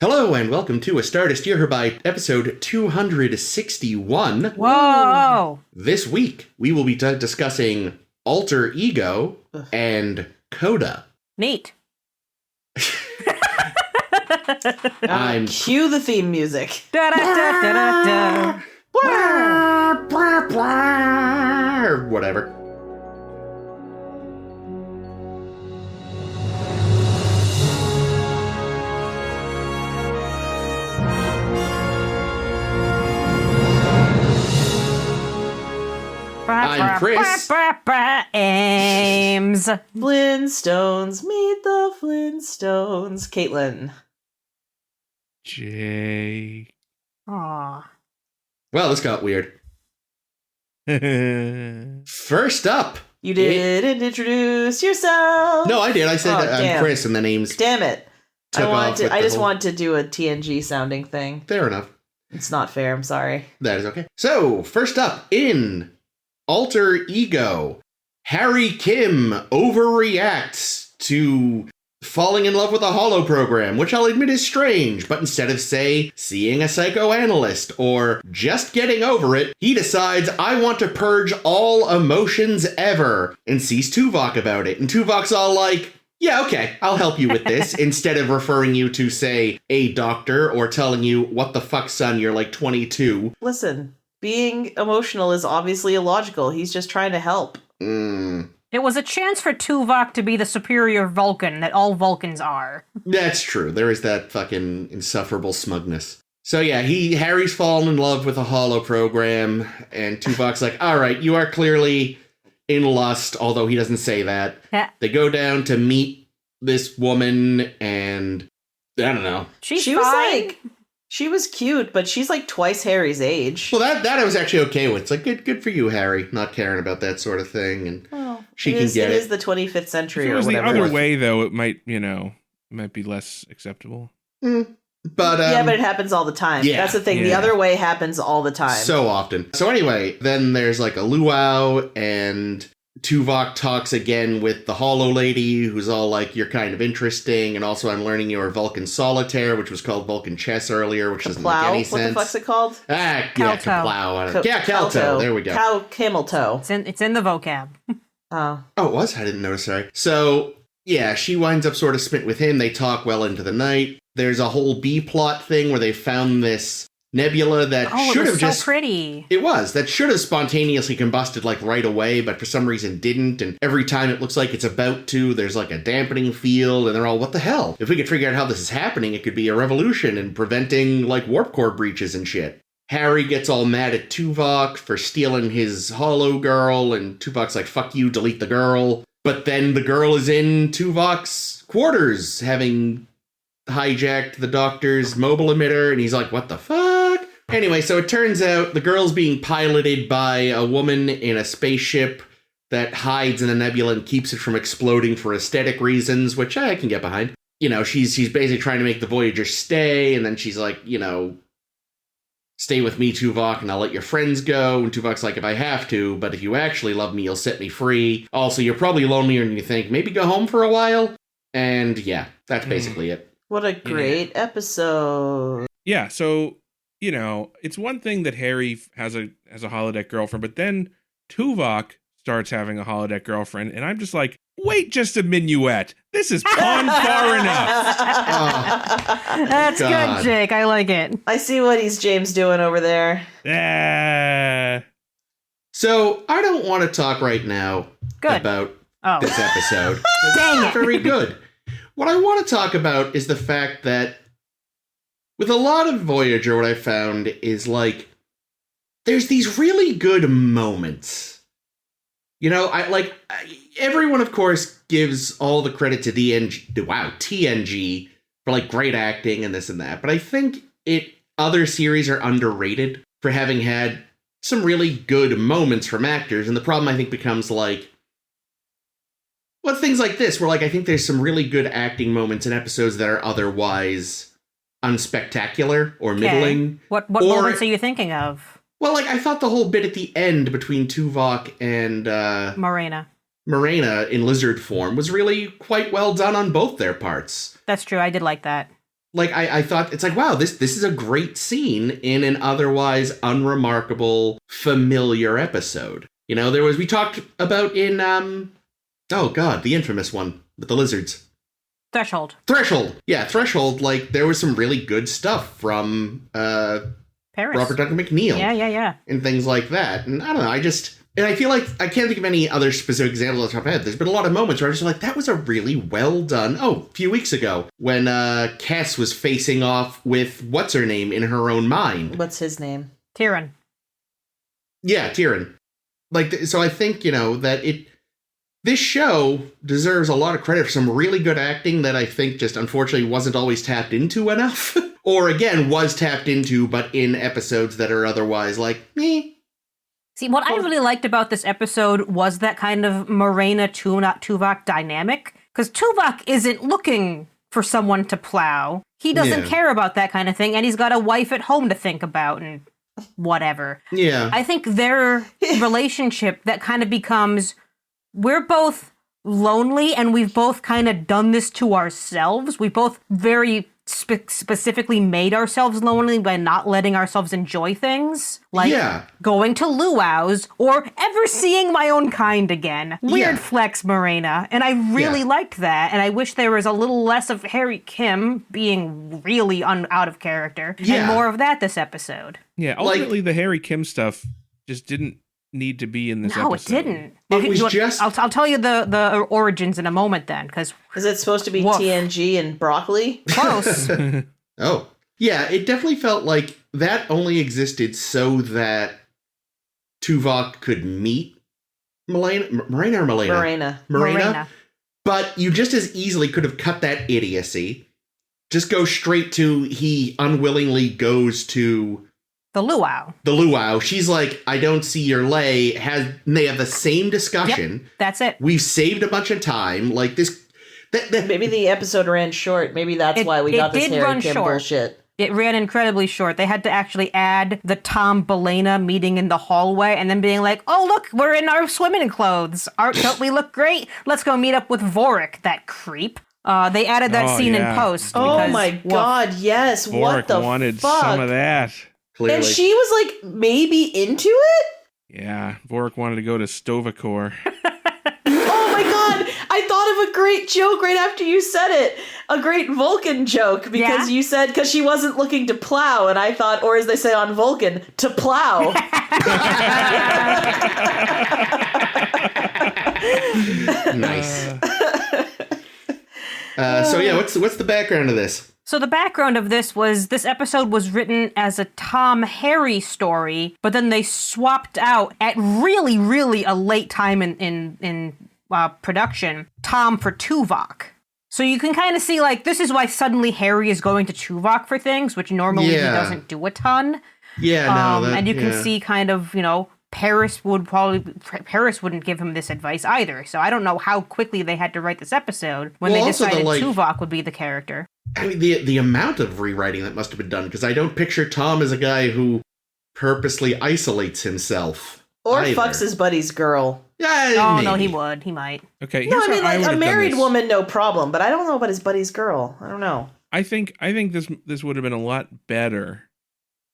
Hello and welcome to A Stardust Year Herby episode 261. Whoa! This week we will be discussing Alter Ego and Coda. Neat. Cue the theme music. Da-da-da-da-da-da. Or whatever. I'm Chris. Ames. Flintstones, meet the Flintstones. Caitlin. Jay. Aw. Well, this got weird. First up. You didn't introduce yourself. No, I did. I said I'm damn. Chris and the names Damn it. took off with I the just whole- want to do a TNG sounding thing. Fair enough. It's not fair, I'm sorry. That is okay. So, first up in Alter Ego, Harry Kim overreacts to falling in love with a holo program, which I'll admit is strange, but instead of, say, seeing a psychoanalyst or just getting over it, he decides, I want to purge all emotions ever, and sees Tuvok about it. And Tuvok's all like, yeah, okay, I'll help you with this, instead of referring you to, say, a doctor or telling you, what the fuck, son, you're like 22. Listen, being emotional is obviously illogical. He's just trying to help. It was a chance for Tuvok to be the superior Vulcan that all Vulcans are. That's true. There is that fucking insufferable smugness. So yeah, Harry's fallen in love with a holo program, and Tuvok's like, all right, you are clearly in lust, although he doesn't say that. They go down to meet this woman, and I don't know. She was cute, but she's like twice Harry's age. Well, that I was actually okay with. It's like, good for you, Harry, not caring about that sort of thing, and she can get it. It is the 25th century If it or was the whatever. other way, though, it might be less acceptable. But yeah, but it happens all the time. yeah, That's the thing. The yeah. other way happens all the time. so often. So anyway, then there's like a luau, and Tuvok talks again with the holo lady, who's all like, you're kind of interesting, and also I'm learning you're Vulcan Solitaire, which was called Vulcan Chess earlier, which doesn't make any What sense. the fuck's it called? Yeah, Calto. Kaplow. Yeah, Calto. There we go. Camel toe. It's in the vocab. Oh. Oh, it was? I didn't notice, sorry. So, yeah, she winds up sort of smitten with him. They talk well into the night. There's a whole B-plot thing where they found this nebula that should have so pretty. It was. That should have spontaneously combusted, like, right away, but for some reason didn't, and every time it looks like it's about to, there's, like, a dampening field, and they're all, what the hell? If we could figure out how this is happening, it could be a revolution in preventing, like, warp core breaches and shit. Harry gets all mad at Tuvok for stealing his holo girl, and Tuvok's like, fuck you, delete the girl. But then the girl is in Tuvok's quarters, having hijacked the doctor's mobile emitter, and he's like, what the fuck? Anyway, so it turns out the girl's being piloted by a woman in a spaceship that hides in the nebula and keeps it from exploding for aesthetic reasons, which I can get behind. You know, she's basically trying to make the Voyager stay, and then she's like, you know, stay with me, Tuvok, and I'll let your friends go. And Tuvok's like, if I have to, but if you actually love me, you'll set me free. Also, you're probably lonelier than you think. Maybe go home for a while? And yeah, that's basically it. What a great episode. Yeah, so it's one thing that Harry has a holodeck girlfriend, but then Tuvok starts having a holodeck girlfriend, and I'm just like, wait just a minuet. This is gone far enough. That's God. good, Jake. I like it. I see what he's James doing over there. So, I don't want to talk right now Good. about Oh, this episode. dang it. Very good. What I want to talk about is the fact that with a lot of Voyager, what I found is like, there's these really good moments. You know, everyone, of course, gives all the credit to TNG for like great acting and this and that. But I think other series are underrated for having had some really good moments from actors. And the problem, I think, becomes like, well, things like this, where like I think there's some really good acting moments in episodes that are otherwise unspectacular or middling. What moments are you thinking of? Well, like, I thought the whole bit at the end between Tuvok and Morena in lizard form was really quite well done on both their parts. That's true. I did like that. like I thought it's like, wow, this is a great scene in an otherwise unremarkable, familiar episode. You know, we talked about in the infamous one with the lizards. Threshold. Yeah, Threshold, like there was some really good stuff from Paris. Robert Duncan McNeil. Yeah. And things like that. And I don't know, and I feel like I can't think of any other specific examples off the top of my head. There's been a lot of moments where I was just like, that was a really well done. Oh, a few weeks ago when Cass was facing off with what's her name in her own mind. What's his name? Tyrion. Yeah, Tyrion. Like, so I think, you know, that this show deserves a lot of credit for some really good acting that I think just unfortunately wasn't always tapped into enough. Or again, was tapped into, but in episodes that are otherwise like, meh. See, what I really liked about this episode was that kind of Morena-Tuvok dynamic. Because Tuvok isn't looking for someone to plow. He doesn't care about that kind of thing, and he's got a wife at home to think about and whatever. Yeah. I think their relationship that kind of becomes, we're both lonely and we've both kind of done this to ourselves. We both very specifically made ourselves lonely by not letting ourselves enjoy things. Like going to luau's or ever seeing my own kind again. Weird flex, Morena. And I really liked that. And I wish there was a little less of Harry Kim being really out of character and more of that this episode. Yeah, ultimately the Harry Kim stuff just didn't need to be in this episode. No, it didn't. It was just... I'll tell you the origins in a moment then, because... Is it supposed to be TNG and broccoli? Close. Oh. Yeah, it definitely felt like that only existed so that Tuvok could meet Morena. But you just as easily could have cut that idiocy. Just go straight to he unwillingly goes to... The luau. She's like, I don't see your lay. They have the same discussion. Yep, that's it. We've saved a bunch of time. Like this. Maybe the episode ran short. Maybe that's why we got this Harry Kim bullshit. It ran incredibly short. They had to actually add the Tom Belena meeting in the hallway and then being like, oh, look, we're in our swimming clothes. Don't we look great? Let's go meet up with Vorik, that creep. They added that scene in post. Oh my God, yes. Vorik what the wanted fuck? some of that. Clearly. And she was like maybe into it? Yeah, Vorik wanted to go to Stovacor. Oh my God, I thought of a great joke right after you said it. A great Vulcan joke, because you said, because she wasn't looking to plow, and I thought, or as they say on Vulcan, to plow. Nice. What's the background of this? So the background of this episode was written as a Tom Harry story, but then they swapped out at really, really a late time in production, Tom for Tuvok. So you can kind of see, like, this is why suddenly Harry is going to Tuvok for things, which normally he doesn't do a ton. And you can see kind of, you know, Paris wouldn't give him this advice either. So I don't know how quickly they had to write this episode when they decided Tuvok would be the character. I mean, the amount of rewriting that must have been done, because I don't picture Tom as a guy who purposely isolates himself. Or fucks his buddy's girl. Yeah, maybe. No, he would. He might. Okay, no, I mean, like, a married woman, no problem, but I don't know about his buddy's girl. I don't know. I think this would have been a lot better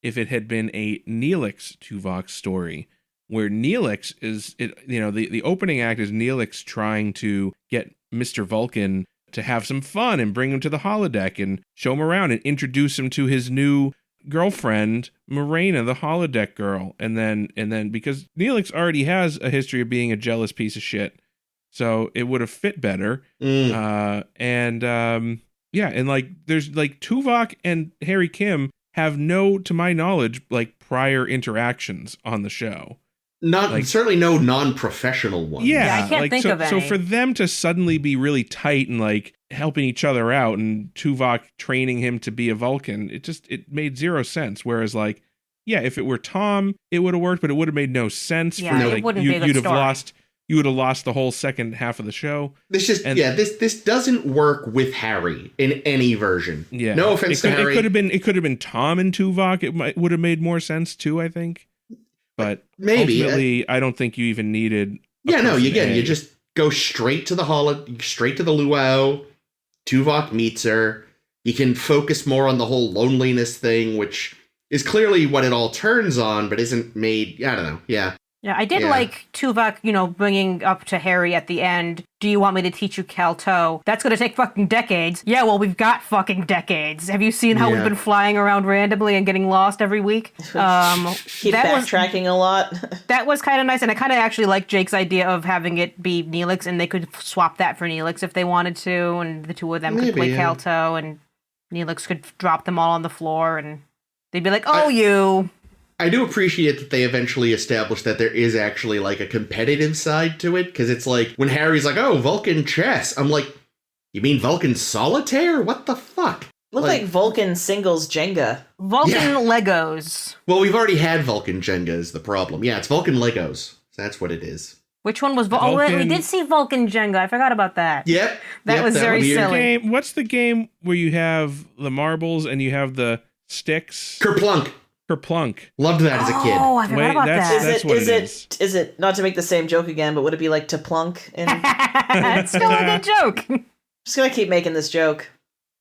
if it had been a Neelix Tuvok story, where Neelix is, the opening act is Neelix trying to get Mr. Vulcan to have some fun and bring him to the holodeck and show him around and introduce him to his new girlfriend, Morena, the holodeck girl. And then because Neelix already has a history of being a jealous piece of shit, so it would have fit better. And like there's like Tuvok and Harry Kim have no, to my knowledge, like prior interactions on the show. Certainly no non-professional ones. Yeah, I can't think of any. So for them to suddenly be really tight and like helping each other out, and Tuvok training him to be a Vulcan, it made zero sense. Whereas like, yeah, if it were Tom, it would have worked, but it would have made no sense. Yeah, it wouldn't be a good story. You would have lost the whole second half of the show. This doesn't work with Harry in any version. Yeah, no offense to Harry. It could have been Tom and Tuvok. It would have made more sense too, I think. But maybe ultimately, I don't think you even needed. You just go straight to the luau. Tuvok meets her. you can focus more on the whole loneliness thing, which is clearly what it all turns on, but isn't made, I don't know, yeah. Yeah, I did like Tuvok, bringing up to Harry at the end, do you want me to teach you Calto? That's going to take fucking decades. Yeah, well, we've got fucking decades. Have you seen how we've been flying around randomly and getting lost every week? Keep backtracking a lot. That was kind of nice, and I kind of actually like Jake's idea of having it be Neelix, and they could swap that for Neelix if they wanted to, and the two of them could play Calto, and Neelix could drop them all on the floor, and they'd be like, you... I do appreciate that they eventually established that there is actually, like, a competitive side to it, because it's like, when Harry's like, oh, Vulcan chess, I'm like, you mean Vulcan solitaire? What the fuck? Look like Vulcan singles Jenga. Vulcan Legos. Well, we've already had Vulcan Jenga is the problem. Yeah, it's Vulcan Legos. That's what it is. Which one was Vulcan? Oh, we did see Vulcan Jenga. I forgot about that. Yep. That was very silly. What's the game where you have the marbles and you have the sticks? Kerplunk. Loved that as a kid. Oh, I forgot about that. That's what it is. Is it, not to make the same joke again, but would it be like to plunk? It's still a good joke. Just gonna keep making this joke.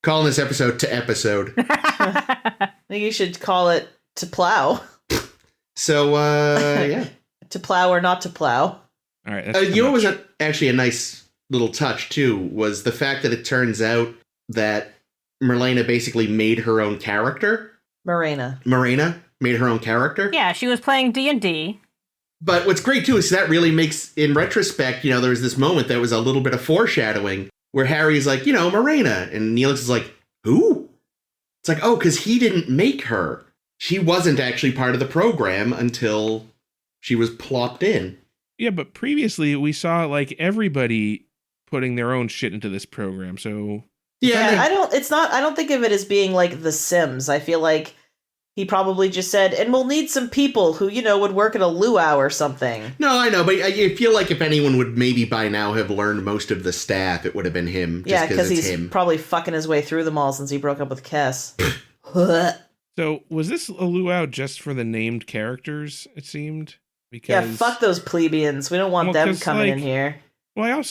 Calling this episode to episode. I think you should call it to plow. So, yeah. To plow or not to plow. All right. You know what was actually a nice little touch, too, was the fact that it turns out that Marlena basically made her own character. Marina made her own character. Yeah, she was playing D&D. But what's great, too, is that really makes, in retrospect, there was this moment that was a little bit of foreshadowing where Harry's like, Marina. And Neelix is like, who? It's like, oh, because he didn't make her. She wasn't actually part of the program until she was plopped in. Yeah, but previously we saw, like, everybody putting their own shit into this program, so... Yeah, I don't think of it as being like The Sims. I feel like he probably just said, and we'll need some people who, would work at a luau or something. No, I know, but I feel like if anyone would maybe by now have learned most of the staff, it would have been him. Yeah, because he's probably fucking his way through them all since he broke up with Kess. So, was this a luau just for the named characters, it seemed? Because... Yeah, fuck those plebeians. We don't want them coming in here. Well,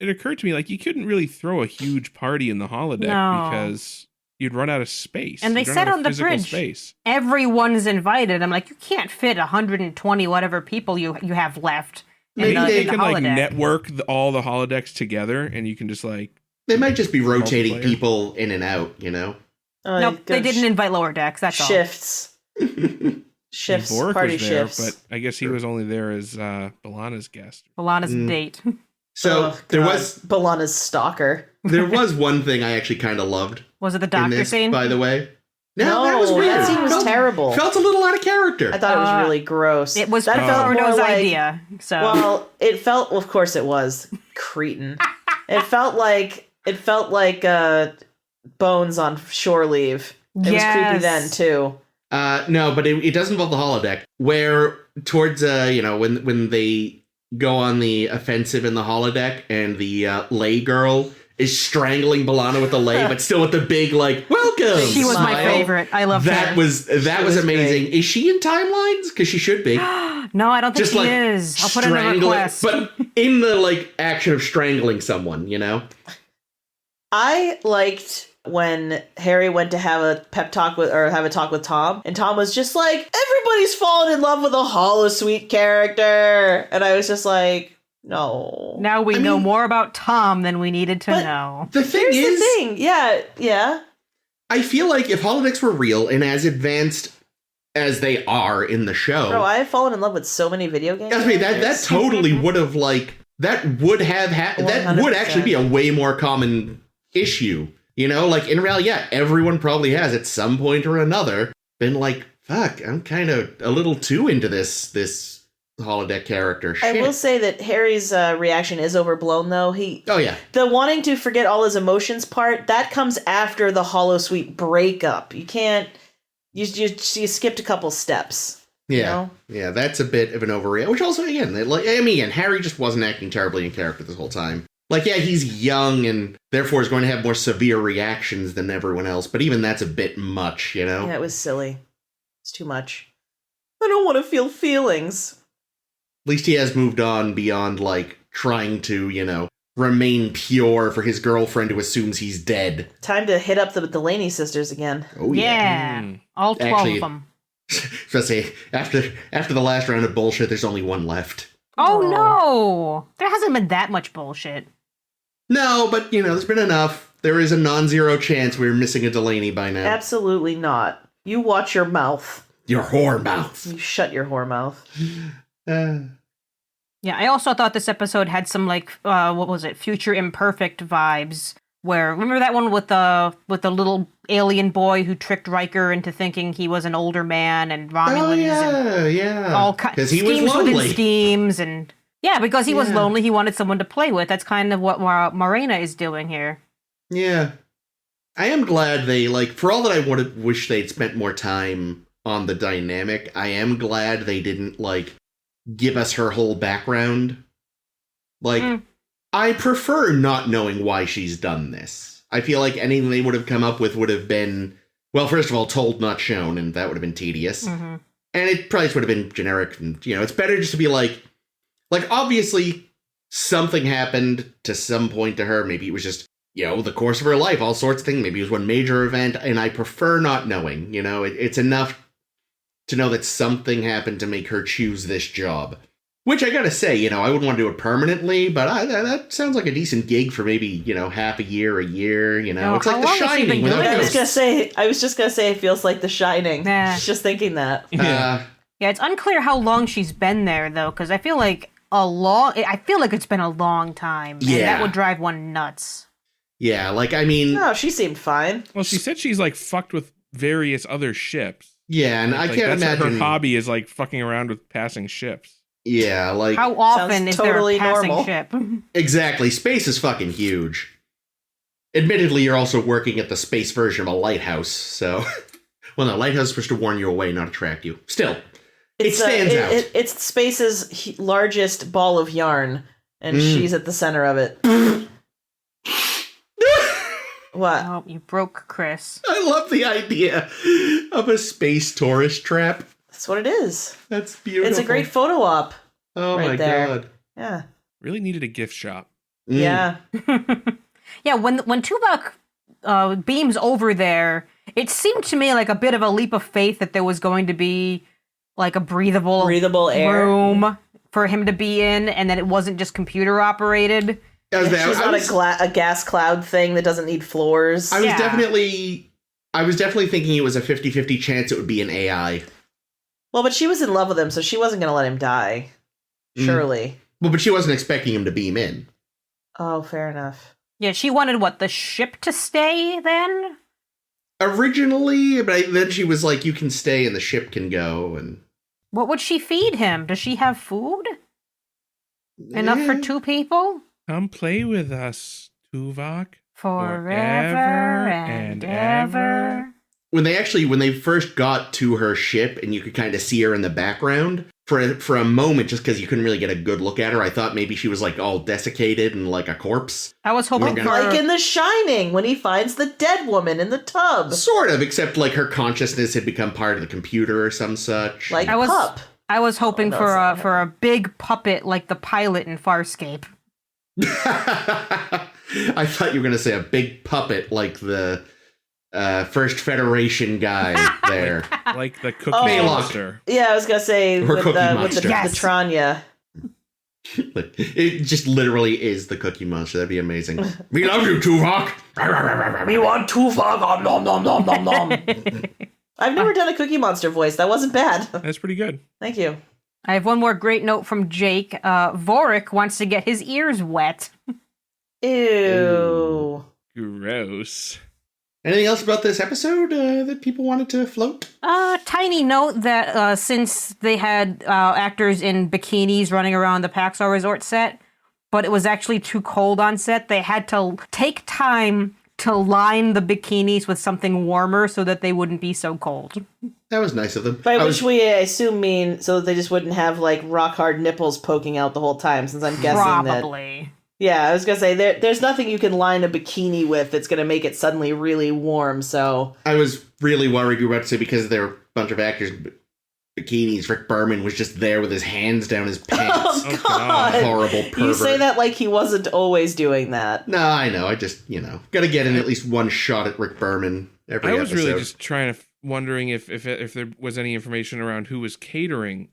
it occurred to me, like, you couldn't really throw a huge party in the holodeck because you'd run out of space. And they said on the bridge, everyone's invited. I'm like, you can't fit 120 whatever people you have left. Maybe they can, like, network all the holodecks together, and you can just, like... They might just be rotating people in and out, Nope, they didn't invite lower decks, that's shifts. Shifts, Bork party was there, shifts. But I guess he was only there as B'Elanna's guest. B'Elanna's date. So there was B'Elanna's stalker. There was one thing I actually kind of loved. Was it the doctor scene? By the way, no, that was weird. That scene was terrible. Felt a little out of character. I thought it was really gross. It was Porno's idea. So it felt. Of course, it was cretin. It felt like Bones on shore leave. It was creepy then too. No, but it does involve the holodeck, where towards when they go on the offensive in the holodeck, and the lay girl is strangling B'Elanna with the lay, but still with the big welcome. She was my favorite. I love that. That was amazing. Great. Is she in timelines? Because she should be. No, I don't think she is. I'll put in a request. But in the action of strangling someone, I liked when Harry went to have a talk with Tom, and Tom was just like, everybody's fallen in love with a holosuite character, and I was just like, no. Now we know more about Tom than we needed to know. The thing yeah. I feel like if holodecks were real and as advanced as they are in the show, bro, I have fallen in love with so many video games. I mean, that totally would have that would actually be a way more common issue. In reality, yeah, everyone probably has at some point or another been like, fuck, I'm kind of a little too into this holodeck character. Shit. I will say that Harry's reaction is overblown, though. The wanting to forget all his emotions part, that comes after the holosuite breakup. You can't, you skipped a couple steps. Yeah, yeah, that's a bit of an overreaction. Which also, again, Harry just wasn't acting terribly in character this whole time. He's young and therefore is going to have more severe reactions than everyone else. But even that's a bit much, Yeah, it was silly. It's too much. I don't want to feel feelings. At least he has moved on beyond, trying to, remain pure for his girlfriend who assumes he's dead. Time to hit up the Delaney sisters again. Oh, Yeah. All 12 Actually, of them. So I say, after the last round of bullshit, there's only one left. Oh, no. There hasn't been that much bullshit. No, but, there's been enough. There is a non-zero chance we're missing a Delaney by now. Absolutely not. You watch your mouth. Your whore mouth. You shut your whore mouth. Yeah, I also thought this episode had some, what was it, Future Imperfect vibes. Where, remember that one with the little alien boy who tricked Riker into thinking he was an older man, and Romulans yeah. all kinds he was schemes lonely. within schemes, and because he was lonely, he wanted someone to play with. That's kind of what Morena is doing here. Yeah. I am glad they, for all that I wish they'd spent more time on the dynamic, I am glad they didn't, give us her whole background. I prefer not knowing why she's done this. I feel like anything they would have come up with would have been, well, first of all, told, not shown, and that would have been tedious. Mm-hmm. And it probably would have been generic, and, it's better just to be obviously, something happened to some point to her. Maybe it was just, the course of her life, all sorts of things. Maybe it was one major event, and I prefer not knowing. It's enough to know that something happened to make her choose this job. Which I gotta say, I wouldn't want to do it permanently, but that sounds like a decent gig for maybe, half a year. It's like The Shining. I was just gonna say it feels like The Shining. Nah. Just thinking that. Yeah, it's unclear how long she's been there, though, because I feel like it's been a long time. And that would drive one nuts. Yeah, no, she seemed fine. Well, she said she's, fucked with various other ships. Yeah, and I can't imagine... her hobby is, fucking around with passing ships. Yeah, how often is totally there a passing normal. ship? Exactly. Space is fucking huge. Admittedly, you're also working at the space version of a lighthouse, so... Well, no, lighthouse is supposed to warn you away, not attract you. Still, it stands out. It's space's largest ball of yarn, and she's at the center of it. What? Oh, you broke Chris. I love the idea of a space tourist trap. That's what it is. That's beautiful. It's a great photo op. Oh right my there. God. Yeah. Really needed a gift shop. Yeah. Yeah, when Tuvok beams over there, it seemed to me like a bit of a leap of faith that there was going to be a breathable air room for him to be in, and that it wasn't just computer operated. She's not a gas cloud thing that doesn't need floors. I was definitely thinking it was a 50-50 chance it would be an AI. Well, but she was in love with him, so she wasn't going to let him die. Surely. Well, but she wasn't expecting him to beam in. Oh, fair enough. Yeah, she wanted, the ship to stay, then? Originally, but then she was like, you can stay and the ship can go, and... What would she feed him? Does she have food? Enough for two people? Come play with us, Tuvok. Forever and ever. When they first got to her ship and you could kind of see her in the background, for a moment, just because you couldn't really get a good look at her, I thought maybe she was all desiccated and like a corpse. I was hoping for... Like in The Shining, when he finds the dead woman in the tub. Sort of, except her consciousness had become part of the computer or some such. Like Pup. I was hoping for a big puppet like the pilot in Farscape. I thought you were going to say a big puppet like the First Federation guy there. Like the Cookie Monster. Yeah, I was going to say with the Tranya. It just literally is the Cookie Monster. That'd be amazing. We love you, Tuvok. We want Tuvok. Nom, nom, nom, nom, nom. I've never done a Cookie Monster voice. That wasn't bad. That's pretty good. Thank you. I have one more great note from Jake. Vorik wants to get his ears wet. Ew. Gross. Anything else about this episode that people wanted to float? Tiny note that since they had actors in bikinis running around the Paxar Resort set, but it was actually too cold on set, they had to take time to line the bikinis with something warmer so that they wouldn't be so cold. That was nice of them. By which we assume mean so that they just wouldn't have rock hard nipples poking out the whole time, since I'm guessing Probably. Yeah, I was going to say, there's nothing you can line a bikini with that's going to make it suddenly really warm, so... I was really worried you were about to say because there were a bunch of actors bikinis, Rick Berman was just there with his hands down his pants. Oh, God. Horrible pervert. You say that like he wasn't always doing that. No, I know. I just, got to get in at least one shot at Rick Berman every episode. I was really just wondering if there was any information around who was catering.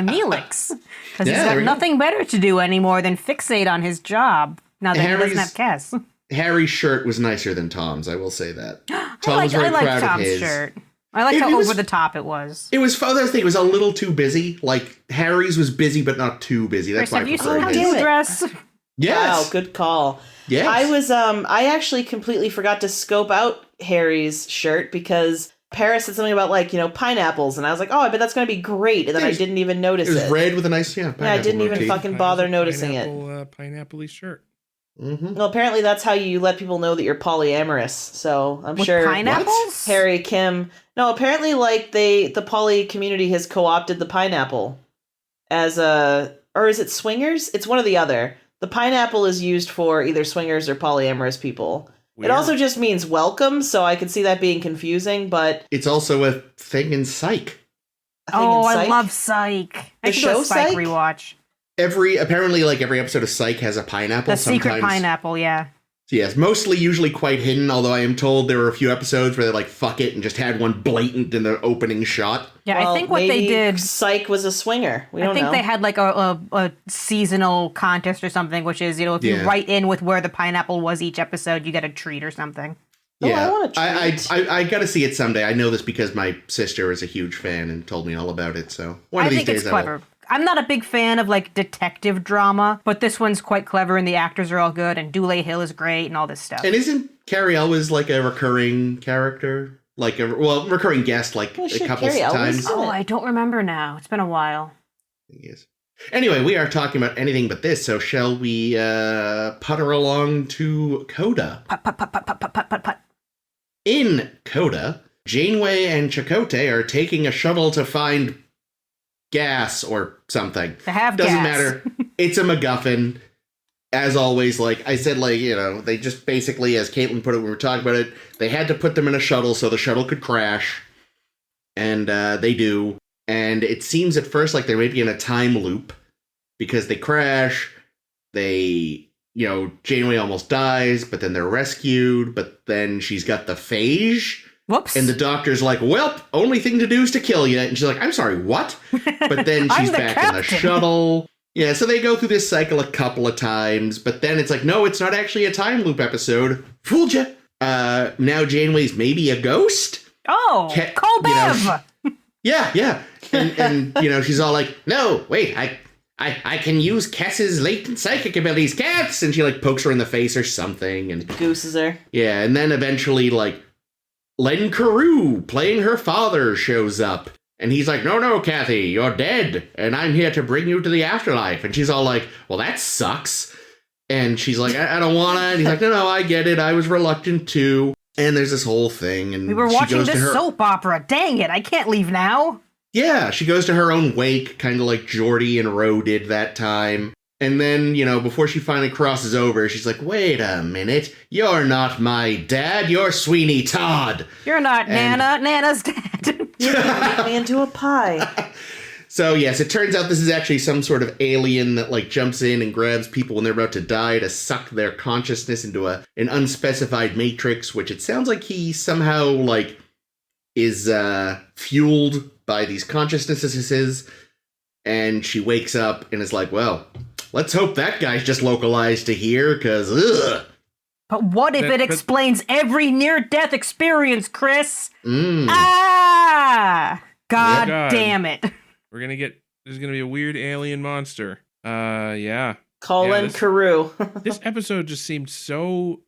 Neelix. Because he's got nothing better to do anymore than fixate on his job now that he doesn't have Kes. Harry's shirt was nicer than Tom's, I will say that. I like Tom's shirt. I liked how over the top it was. It was, other thing, it was a little too busy. Like, Harry's was busy, but not too busy. That's why I prefer have you seen how dress? Yes. Wow, good call. Yes. I actually completely forgot to scope out Harry's shirt because Paris said something about, like, pineapples, and I was like, oh, I bet that's going to be great, and then I didn't even notice it. It was red with a nice, pineapple I didn't even motif. fucking bother noticing it. Pineapple-y shirt. Mm-hmm. Well, apparently that's how you let people know that you're polyamorous, so I'm sure... pineapples? Harry, Kim... No, apparently, like, the poly community has co-opted the pineapple as a... Or is it swingers? It's one or the other. The pineapple is used for either swingers or polyamorous people. Weird. It also just means welcome, so I could see that being confusing, but... It's also a thing in Psych. I love Psych. I should do a Psych rewatch. Apparently, like, every episode of Psych has a pineapple. The secret pineapple, yeah. Yes, mostly usually quite hidden, although I am told there were a few episodes where they, like, fuck it and just had one blatant in the opening shot. Yeah, well, I think what they did... Psych was a swinger. We don't know. I think they had, like, a seasonal contest or something, which is, if you write in with where the pineapple was each episode, you get a treat or something. Yeah, I want a treat. I gotta see it someday. I know this because my sister is a huge fan and told me all about it, so one of these days it's clever. I'm not a big fan of, like, detective drama, but this one's quite clever, and the actors are all good, and Dule Hill is great, and all this stuff. And isn't Carrie Elwes, like, a recurring character? Like, recurring guest, like, a couple times? Oh, I don't remember now. It's been a while. Yes. Anyway, we are talking about anything but this, so shall we putter along to Coda? Putt. In Coda, Janeway and Chakotay are taking a shuttle to find gas or something. To have Doesn't gas. matter. It's a MacGuffin. As always, like I said, like, they just basically, as Caitlin put it when we were talking about it, they had to put them in a shuttle so the shuttle could crash. And they do. And it seems at first like they may be in a time loop because they crash. They, Janeway almost dies, but then they're rescued. But then she's got the phage. Whoops. And the doctor's like, well, only thing to do is to kill you. And she's like, I'm sorry, what? But then she's back in the shuttle. Yeah, so they go through this cycle a couple of times. But then it's like, no, it's not actually a time loop episode. Fooled you. Now Janeway's maybe a ghost. Oh, Kobev. Yeah. And she's all like, no, wait, I can use Kess's latent psychic abilities, Cass. And she, like, pokes her in the face or something. And gooses her. Yeah, and then eventually, like, Len Carew, playing her father, shows up. And he's like, no, Kathy, you're dead. And I'm here to bring you to the afterlife. And she's all like, well, that sucks. And she's like, I don't want to. And he's like, no, I get it. I was reluctant too. And there's this whole thing. And we were watching this soap opera. Dang it, I can't leave now. Yeah, she goes to her own wake, kind of like Geordi and Ro did that time. And then, before she finally crosses over, she's like, wait a minute. You're not my dad. You're Sweeney Todd. You're not Nana. Nana's dad. You're going to make me into a pie. So, yes, it turns out this is actually some sort of alien that, like, jumps in and grabs people when they're about to die to suck their consciousness into an unspecified matrix, which it sounds like he somehow, like, is fueled by these consciousnesses. And she wakes up and is like, well, let's hope that guy's just localized to here, because, ugh. But what if it explains every near-death experience, Chris? God damn it. There's gonna be a weird alien monster. Yeah. Colin Carew. This episode just seemed so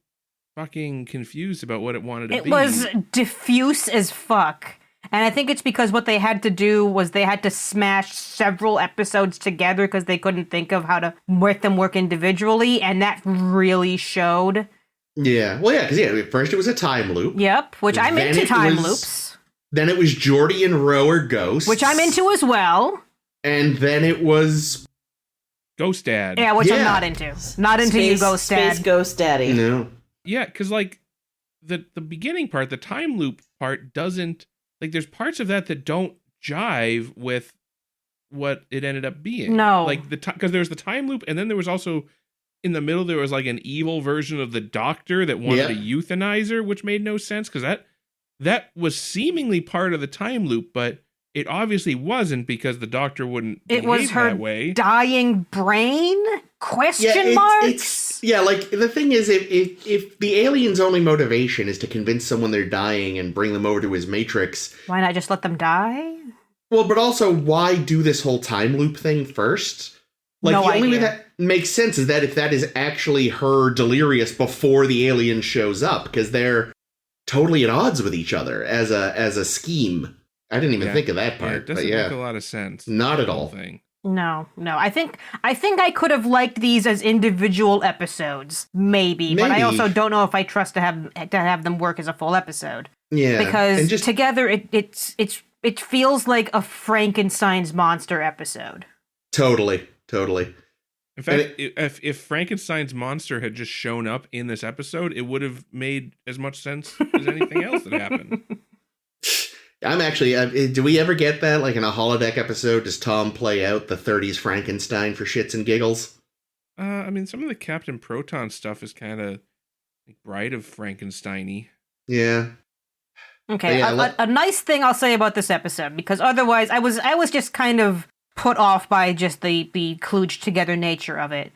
fucking confused about what it wanted to be. It was diffuse as fuck. And I think it's because what they had to do was they had to smash several episodes together because they couldn't think of how to make them work individually, and that really showed. Yeah. Well, yeah, because at first it was a time loop. Yep, which I'm into time loops. Then it was Geordi and Ro are ghosts. Which I'm into as well. And then it was... Ghost Dad. Yeah, which I'm not into. Not into you, Ghost Dad. Space Ghost Daddy. No. Yeah, because, like, the beginning part, the time loop part, doesn't like there's parts of that don't jive with what it ended up being. No. Like because there was the time loop, and then there was also in the middle there was like an evil version of the Doctor that wanted to euthanize her, which made no sense because that was seemingly part of the time loop, but it obviously wasn't because the Doctor wouldn't it behave was her that way. Dying brain? Question marks? Like the thing is, if the alien's only motivation is to convince someone they're dying and bring them over to his matrix, why not just let them die? Well, but also, why do this whole time loop thing first? Like, No the only way idea. that makes sense is that if that is actually her delirious before the alien shows up, because they're totally at odds with each other as a scheme. I didn't even think of that part. It doesn't make a lot of sense. Not at the whole all. Thing. No. I think I could have liked these as individual episodes, maybe. But I also don't know if I trust to have them work as a full episode. Yeah, because together it feels like a Frankenstein's monster episode. Totally. In fact, if Frankenstein's monster had just shown up in this episode, it would have made as much sense as anything else that happened. I'm actually, do we ever get that? Like in a holodeck episode, does Tom play out the 30s Frankenstein for shits and giggles? I mean, some of the Captain Proton stuff is kind of like Bride of Frankenstein-y. Yeah. Okay, a nice thing I'll say about this episode, because otherwise I was just kind of put off by just the kludged together nature of it.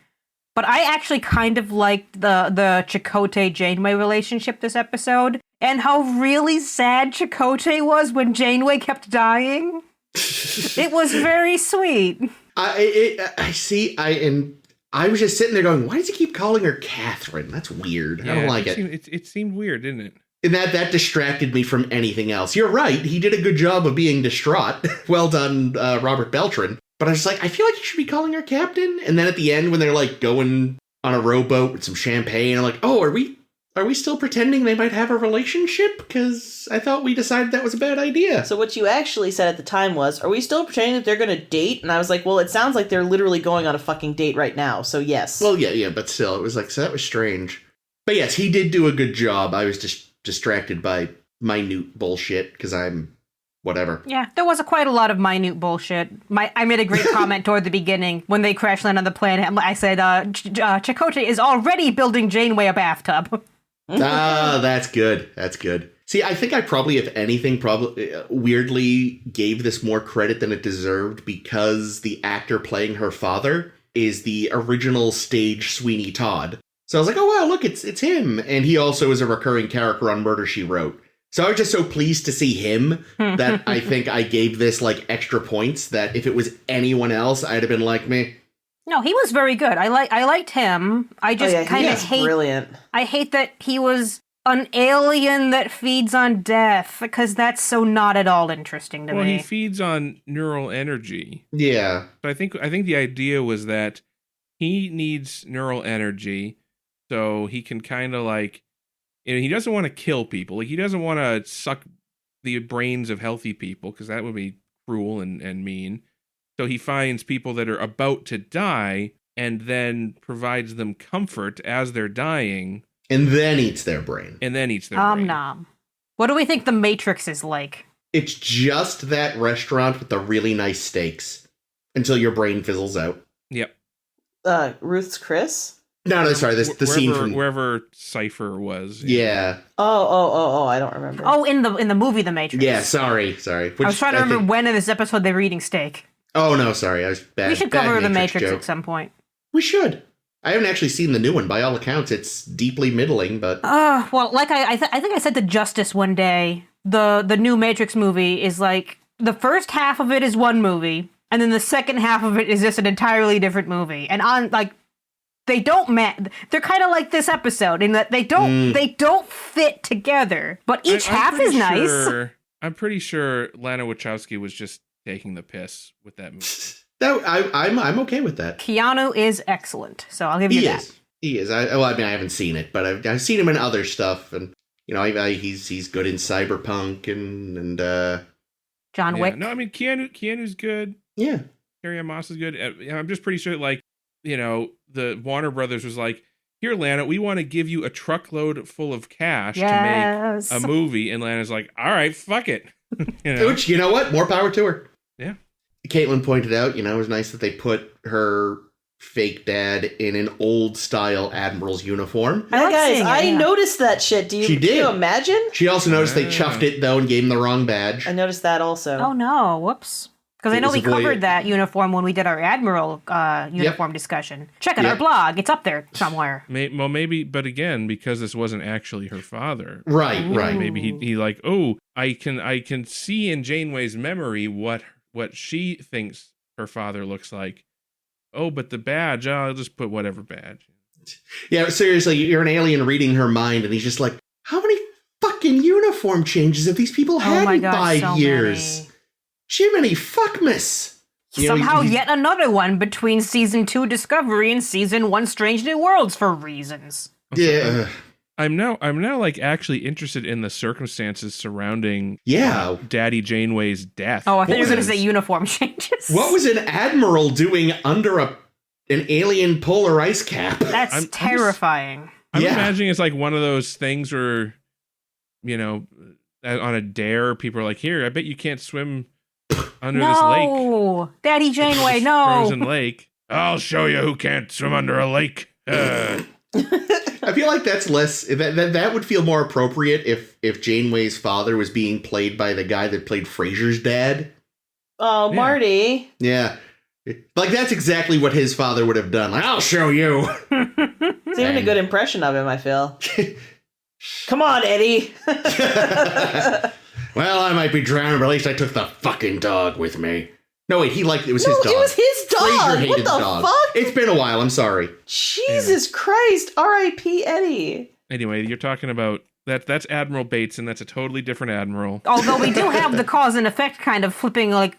But I actually kind of liked the Chakotay Janeway relationship this episode, and how really sad Chakotay was when Janeway kept dying. It was very sweet. I was just sitting there going, why does he keep calling her Catherine? That's weird. Yeah, I don't like it. It seemed weird, didn't it? And that distracted me from anything else. You're right. He did a good job of being distraught. Well done, Robert Beltran. But I was like, I feel like you should be calling her Captain. And then at the end, when they're like going on a rowboat with some champagne, I'm like, oh, are we still pretending they might have a relationship? Because I thought we decided that was a bad idea. So what you actually said at the time was, are we still pretending that they're going to date? And I was like, well, it sounds like they're literally going on a fucking date right now. So yes. Well, yeah, but still, it was like, so that was strange. But yes, he did do a good job. I was just distracted by minute bullshit because I'm whatever. Yeah, there was quite a lot of minute bullshit. I made a great comment toward the beginning when they crash land on the planet. I said, Chakotay is already building Janeway a bathtub. That's good. That's good. See, I think I probably, if anything, weirdly gave this more credit than it deserved because the actor playing her father is the original stage Sweeney Todd. So I was like, oh, wow, look, it's him. And he also is a recurring character on Murder, She Wrote. So I was just so pleased to see him that I think I gave this like extra points that if it was anyone else, I'd have been like, meh. No, he was very good. I liked him. I just kind of hate. Brilliant. I hate that he was an alien that feeds on death, because that's so not at all interesting to me. Well, he feeds on neural energy. Yeah. So I think the idea was that he needs neural energy so he can kind of like, he doesn't want to kill people. Like, he doesn't want to suck the brains of healthy people because that would be cruel and mean. So he finds people that are about to die and then provides them comfort as they're dying. And then eats their brain. Nom. What do we think the Matrix is like? It's just that restaurant with the really nice steaks until your brain fizzles out. Yep. Ruth's Chris? No, sorry, the scene from wherever Cypher was. Yeah. Oh, I don't remember. Oh, in the movie The Matrix. Yeah, sorry. Which I was trying to remember when in this episode they were eating steak. Oh, no, sorry. I was bad. We should cover The Matrix joke. at some point. We should. I haven't actually seen the new one. By all accounts, it's deeply middling, but... Well, like I think I said to Justice one day, the new Matrix movie is like, the first half of it is one movie, and then the second half of it is just an entirely different movie. And on, like, they don't they're kind of like this episode in that they don't fit together, but each half is nice. I'm pretty sure Lana Wachowski was just taking the piss with that movie. I'm okay with that. Keanu is excellent, so I'll give you that. He is. I haven't seen it, but I've seen him in other stuff, and he's good in Cyberpunk and John Wick. No, I mean Keanu's good. Yeah, Carrie-Anne Moss is good. I'm just pretty sure, like, the Warner Brothers was like, here, Lana, we want to give you a truckload full of cash to make a movie, and Lana's like, all right, fuck it. Which, you know what? More power to her. Yeah. Caitlin pointed out, it was nice that they put her fake dad in an old style admiral's uniform. I like guys, seeing it, I yeah. noticed that shit. She Can did. you imagine? She also noticed they chuffed it, though, and gave him the wrong badge. I noticed that also. Oh no, whoops. Because I It know was we a Voyager. covered that uniform when we did our Admiral uniform discussion. Check out our Yep. blog. It's up there somewhere. Well, maybe, but again, because this wasn't actually her father. Right, right. Maybe he like, oh, I can see in Janeway's memory what she thinks her father looks like. Oh, but the badge, I'll just put whatever badge. Yeah, seriously, you're an alien reading her mind, and he's just like, how many fucking uniform changes have these people had Oh my in God, 5 so years? many. Jiminy fuckmas. Somehow yet another one between season 2 Discovery and season 1 Strange New Worlds for reasons. Yeah. I'm now like actually interested in the circumstances surrounding Yeah. Daddy Janeway's death. Oh, I thought you were going to was say it? uniform changes. What was an admiral doing under an alien polar ice cap? That's I'm just- terrifying. I'm Yeah. imagining it's like one of those things where, on a dare, people are like, here, I bet you can't swim under this lake. No, Daddy Janeway, This no. frozen lake. I'll show you who can't swim under a lake. I feel like that's less. That would feel more appropriate if Janeway's father was being played by the guy that played Frasier's dad. Oh, Yeah. Marty. Yeah. Like, that's exactly what his father would have done. Like, I'll show you. It's even a good impression of him, I feel. Come on, Eddie. Well, I might be drowning, but at least I took the fucking dog with me. No, wait, it was his dog. It was his Frasier dog. hated What the dog. fuck? It's been a while, I'm sorry. Jesus Christ. R.I.P. Eddie. Anyway, you're talking about that's Admiral Bates, and that's a totally different admiral. Although we do have the cause and effect kind of flipping, like,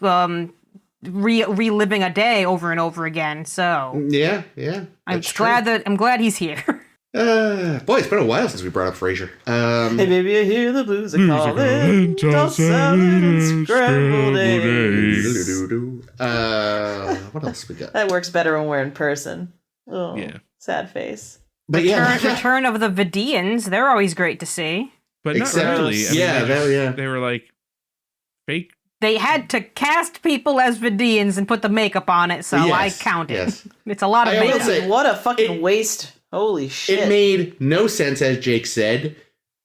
reliving a day over and over again. So Yeah. I'm that's true. I'm glad he's here. Boy, it's been a while since we brought up Frasier. Hey, baby, I hear the blues are Blues are calling. calling. Toss salad and scrambled eggs. What else we got? That works better when we're in person. Oh, Yeah. sad face. But yeah, Return of the Vidians. They're always great to see. But not Except- really. I mean, they were like fake. They had to cast people as Vidians and put the makeup on it, so I Yes, count it. yes. It's a lot of I will makeup. say- What a fucking It- waste. Holy shit. it made no sense, as Jake said,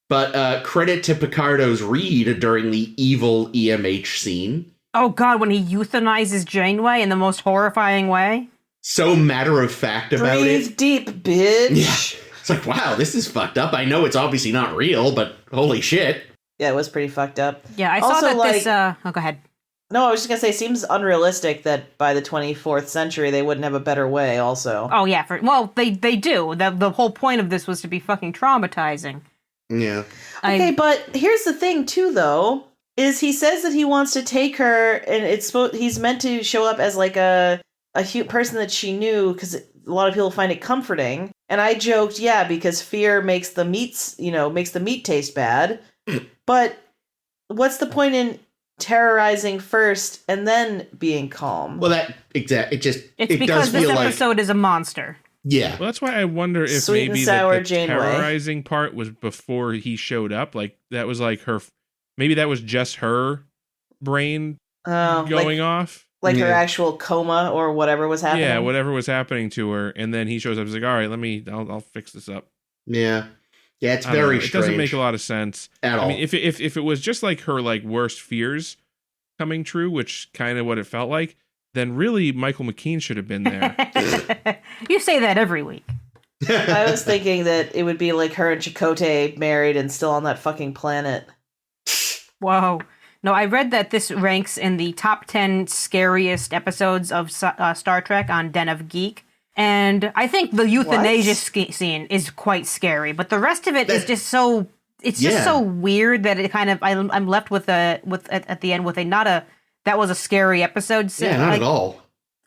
but credit to Picardo's read during the evil EMH scene. Oh god, when he euthanizes Janeway in the most horrifying way. So matter of fact about Breathe it. deep, bitch. Yeah. It's like, wow, this is fucked up. I know it's obviously not real, but holy shit. Yeah, it was pretty fucked up. Yeah, I saw Also, that this like- oh, go ahead. No, I was just gonna say, it seems unrealistic that by the 24th century they wouldn't have a better way, also. Oh yeah, they do. The whole point of this was to be fucking traumatizing. Yeah. Okay, but here's the thing, too, though, is he says that he wants to take her, and he's meant to show up as, like, a person that she knew, because a lot of people find it comforting. And I joked, yeah, because fear makes the meat taste bad. But what's the point in terrorizing first and then being calm? Well, it It's does because this feel like, episode is a monster. yeah. Well, that's why I wonder if Sweet and maybe sour the Janeway. terrorizing part was before he showed up. Like that was like her. Maybe that was just her brain going off. Like her Yeah. actual coma or whatever was happening. Yeah, whatever was happening to her, and then he shows up. He's like, "All right, I'll fix this up." Yeah. Yeah, it's I don't know. very It strange. doesn't make a lot of sense at all. I mean, if it was just like her like worst fears coming true, which kind of what it felt like, then really Michael McKean should have been there. You say that every week. I was thinking that it would be like her and Chakotay married and still on that fucking planet. Whoa. No, I read that this ranks in the top 10 scariest episodes of Star Trek on Den of Geek. And I think the euthanasia scene is quite scary, but the rest of it is just so... It's just so weird that it kind of... I'm left with at the end with that was a scary episode. Yeah, not at all.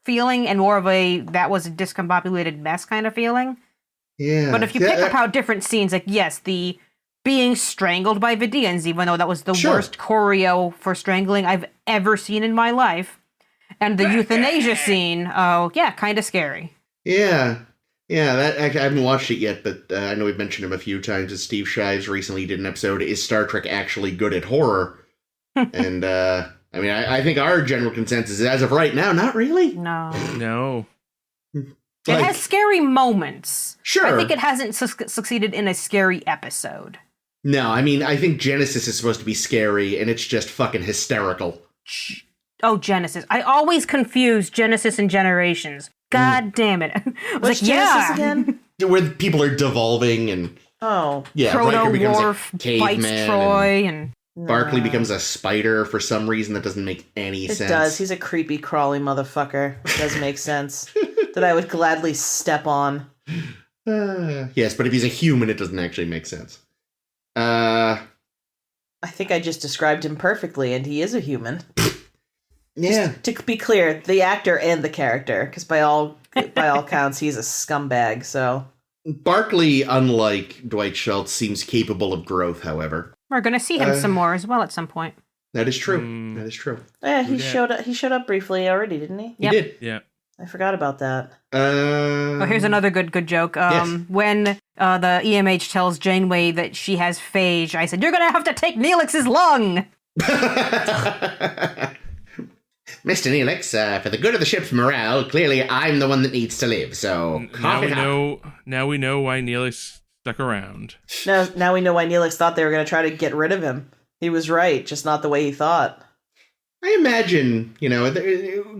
Feeling, and more of a that was a discombobulated mess kind of feeling. Yeah. But if you pick apart different scenes, like, yes, the being strangled by Vidians, even though that was the worst choreo for strangling I've ever seen in my life. And the euthanasia scene, oh, yeah, kind of scary. Yeah. Yeah, that I haven't watched it yet, but I know we've mentioned him a few times. As Steve Shives recently did an episode, Is Star Trek Actually Good at Horror? And, I mean, I think our general consensus is, as of right now, not really. No. No. It has scary moments. Sure. I think it hasn't succeeded in a scary episode. No, I mean, I think Genesis is supposed to be scary, and it's just fucking hysterical. Oh, Genesis. I always confuse Genesis and Generations. God damn it. I was What's like, Genesis again? Where people are devolving, and Oh. yeah, Riker becomes Proto-Worf a bites caveman, Troy, and and Barclay becomes a spider for some reason that doesn't make any It sense. does. He's a creepy, crawly motherfucker. It does make sense. That I would gladly step on. Yes, but if he's a human, it doesn't actually make sense. I think I just described him perfectly, and he is a human. Yeah. To be clear, the actor and the character, because by all counts, he's a scumbag. So Barclay, unlike Dwight Schultz, seems capable of growth, however. we're going to see him some more as well at some point. That is true. That is true. yeah, he Yeah. showed up briefly already, didn't he? Yep. He did. Yeah. I forgot about that. Oh, here's another good joke. Yes. When the EMH tells Janeway that she has phage, I said, "You're gonna have to take Neelix's lung." Mr. Neelix, for the good of the ship's morale, clearly I'm the one that needs to live, so Now cough we it up. know. Now we know why Neelix stuck around. Now we know why Neelix thought they were going to try to get rid of him. He was right, just not the way he thought. I imagine,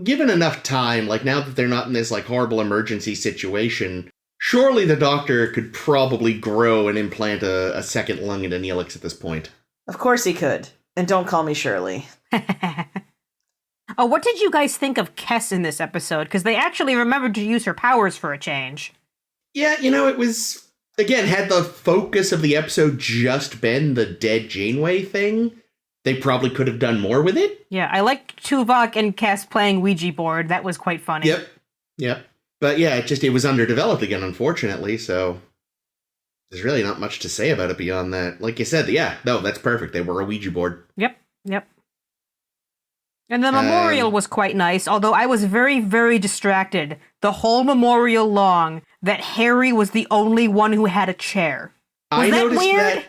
given enough time, like now that they're not in this like horrible emergency situation, surely the Doctor could probably grow and implant a second lung into Neelix at this point. Of course he could. And don't call me Shirley. Oh, what did you guys think of Kess in this episode? Because they actually remembered to use her powers for a change. Yeah, it was, again, had the focus of the episode just been the dead Janeway thing, they probably could have done more with it. Yeah, I liked Tuvok and Kess playing Ouija board. That was quite funny. Yep. But yeah, it was underdeveloped again, unfortunately, so there's really not much to say about it beyond that. Like you said, that's perfect. They were a Ouija board. Yep. And the memorial was quite nice, although I was very, very distracted the whole memorial long that Harry was the only one who had a chair. Was that weird?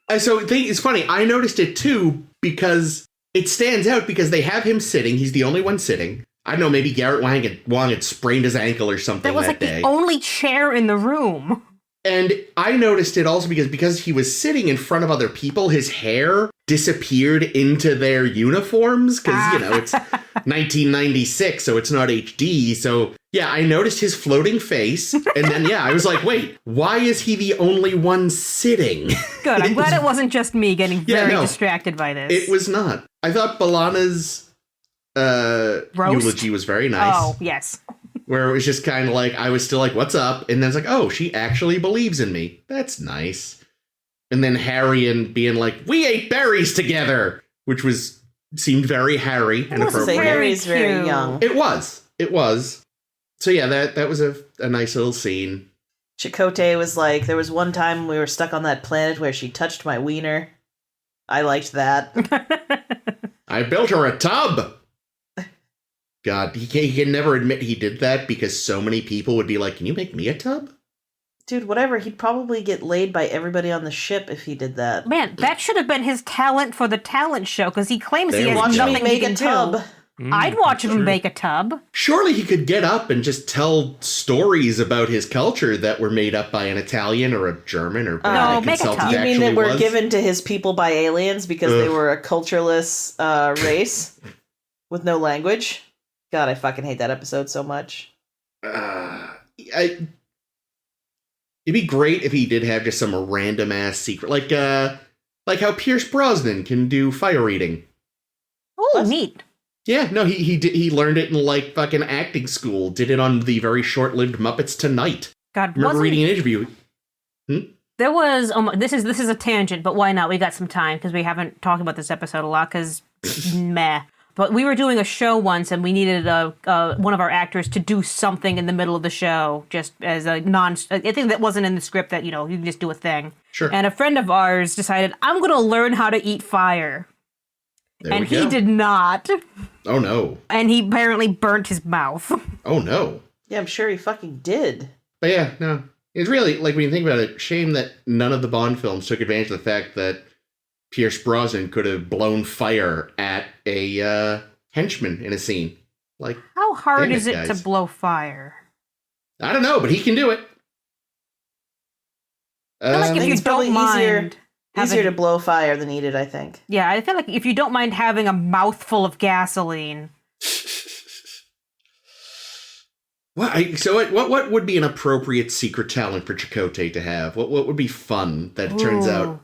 It's funny. I noticed it too because it stands out because they have him sitting. He's the only one sitting. I don't know, maybe Garrett Wang had sprained his ankle or something That was like day. the only chair in the room. And I noticed it also because he was sitting in front of other people, his hair disappeared into their uniforms because, it's 1996, so it's not HD. So, yeah, I noticed his floating face. And then, I was like, wait, why is he the only one sitting? Good. I'm glad it wasn't just me getting very distracted by this. It was not. I thought B'Elanna's eulogy was very nice. Oh, yes. Where it was just kind of like, I was still like, what's up? And then it's like, oh, she actually believes in me. That's nice. And then Harry and being like, we ate berries together, which seemed very Harry and appropriate. Harry's very young. It was. So yeah, that was a nice little scene. Chakotay was like, there was one time we were stuck on that planet where she touched my wiener. I liked that. I built her a tub. God, he can never admit he did that because so many people would be like, can you make me a tub? Dude, whatever. He'd probably get laid by everybody on the ship if he did that. Man, that should have been his talent for the talent show because he claims he has Watch nothing me he make can a tub. do. I'd watch him make a tub. Surely he could get up and just tell stories about his culture that were made up by an Italian or a German or No, make a tub. You mean that were given to his people by aliens because they were a cultureless race with no language? God, I fucking hate that episode so much. It'd be great if he did have just some random ass secret, like how Pierce Brosnan can do fire eating. Oh, neat. Yeah, no, he learned it in like fucking acting school. Did it on the very short-lived Muppets Tonight. God, remember reading an interview. There was this is a tangent, but why not? We got some time because we haven't talked about this episode a lot because meh. But we were doing a show once, and we needed one of our actors to do something in the middle of the show, just as a thing that wasn't in the script that, you can just do a thing. Sure. And a friend of ours decided, I'm going to learn how to eat fire. And he did not. Oh, no. And he apparently burnt his mouth. Oh, no. Yeah, I'm sure he fucking did. But yeah, no. It's really, like, when you think about it, shame that none of the Bond films took advantage of the fact that Pierce Brosnan could have blown fire at a henchman in a scene. Like, How hard damn it, is it to guys. blow fire? I don't know, but he can do it. I feel like I if think you it's probably don't mind easier to blow fire than eat it, I think. Yeah, I feel like if you don't mind having a mouthful of gasoline. What would be an appropriate secret talent for Chakotay to have? What would be fun that it turns out? Ooh,